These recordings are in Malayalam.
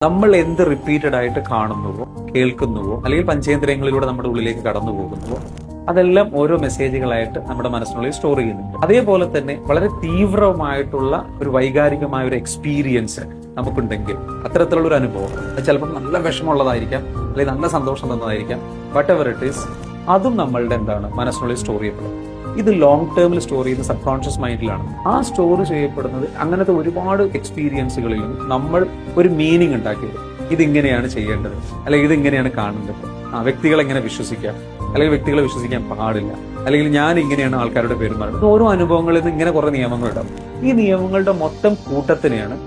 നമ്മൾ എന്ത് റിപ്പീറ്റഡ് ആയിട്ട് കാണുന്നുവോ, കേൾക്കുന്നുവോ, അല്ലെങ്കിൽ പഞ്ചേന്ദ്രിയങ്ങളിലൂടെ നമ്മുടെ ഉള്ളിലേക്ക് കടന്നു പോകുന്നുവോ, അതെല്ലാം ഓരോ മെസ്സേജുകളായിട്ട് നമ്മുടെ മനസ്സിനുള്ളിൽ സ്റ്റോർ ചെയ്യുന്നുണ്ട്. അതേപോലെ തന്നെ വളരെ തീവ്രമായിട്ടുള്ള ഒരു വൈകാരികമായ ഒരു എക്സ്പീരിയൻസ് നമുക്കുണ്ടെങ്കിൽ, അത്തരത്തിലുള്ള ഒരു അനുഭവം, അത് ചിലപ്പോൾ നല്ല വിഷമമുള്ളതായിരിക്കാം, അല്ലെങ്കിൽ നല്ല സന്തോഷം തന്നതായിരിക്കാം, വട്ട് എവർ ഇറ്റ് ഈസ്, അതും നമ്മളുടെ മനസ്സിനുള്ളിൽ സ്റ്റോർ ചെയ്യപ്പെടും. ഇത് ലോങ് ടേമിൽ സ്റ്റോർ ചെയ്യുന്ന സബ് കോൺഷ്യസ് മൈൻഡിലാണ്. ആ സ്റ്റോർ ചെയ്യപ്പെടുന്നത് അങ്ങനത്തെ ഒരുപാട് എക്സ്പീരിയൻസുകളിലും നമ്മൾ ഒരു മീനിങ് ഉണ്ടാക്കിയത്. ഇതിങ്ങനെയാണ് ചെയ്യേണ്ടത്, അല്ലെങ്കിൽ ഇതിങ്ങനെയാണ് കാണേണ്ടത്, വ്യക്തികളെ എങ്ങനെ വിശ്വസിക്കാം, അല്ലെങ്കിൽ വ്യക്തികളെ വിശ്വസിക്കാൻ പാടില്ല, അല്ലെങ്കിൽ ഞാൻ ഇങ്ങനെയാണ് ആൾക്കാരുടെ പെരുമാറുന്നത്. ഓരോ അനുഭവങ്ങളിൽ നിന്ന് ഇങ്ങനെ കുറെ നിയമങ്ങളുണ്ടാവും. ഈ നിയമങ്ങളുടെ മൊത്തം കൂട്ടത്തിനെയാണ്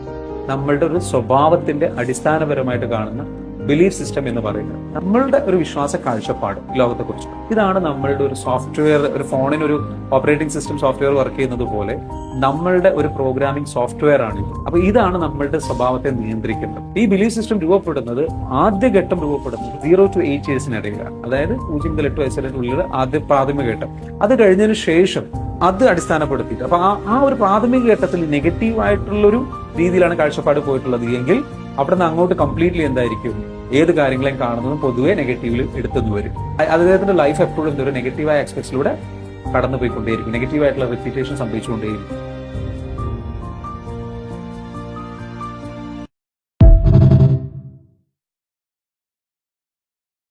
നമ്മളുടെ ഒരു സ്വഭാവത്തിന്റെ അടിസ്ഥാനപരമായിട്ട് കാണുന്ന ബിലീഫ് സിസ്റ്റം എന്ന് പറയുന്നത്. നമ്മളുടെ ഒരു വിശ്വാസ കാഴ്ചപ്പാട് ലോകത്തെക്കുറിച്ച്. ഇതാണ് നമ്മളുടെ ഒരു സോഫ്റ്റ്വെയർ, ഒരു ഫോണിനൊരു ഓപ്പറേറ്റിംഗ് സിസ്റ്റം സോഫ്റ്റ്വെയർ വർക്ക് ചെയ്യുന്നത് പോലെ നമ്മളുടെ ഒരു പ്രോഗ്രാമിംഗ് സോഫ്റ്റ്വെയർ ആണ്. അപ്പൊ ഇതാണ് നമ്മളുടെ സ്വഭാവത്തെ നിയന്ത്രിക്കുന്നത്. ഈ ബിലീഫ് സിസ്റ്റം രൂപപ്പെടുന്നത്, ആദ്യഘട്ടം രൂപപ്പെടുന്നത് 0 to 8 yearsനിടയിലാണ്. അതായത് 0 മുതൽ 8 വയസ്സിനുള്ളിൽ ആദ്യ പ്രാഥമിക ഘട്ടം. അത് കഴിഞ്ഞതിന് ശേഷം അത് അടിസ്ഥാനപ്പെടുത്തിയിട്ട്, അപ്പൊ ആ ഒരു പ്രാഥമിക ഘട്ടത്തിൽ നെഗറ്റീവായിട്ടുള്ളൊരു രീതിയിലാണ് കാഴ്ചപ്പാട് പോയിട്ടുള്ളത് എങ്കിൽ അവിടെ നിന്ന് അങ്ങോട്ട് കംപ്ലീറ്റ്ലി എന്തായിരിക്കും, ഏത് കാര്യങ്ങളെയും കാണുന്നതും പൊതുവെ നെഗറ്റീവിൽ എടുത്തെന്ന് വരും. അദ്ദേഹത്തിന്റെ ലൈഫ് എപ്പോഴും ഒരു നെഗറ്റീവായ ആസ്പെക്ട്സിലൂടെ കടന്നു പോയിക്കൊണ്ടേയിരിക്കും, നെഗറ്റീവായിട്ടുള്ള റിപ്പീറ്റേഷൻ സംഭവിച്ചുകൊണ്ടേയിരിക്കും.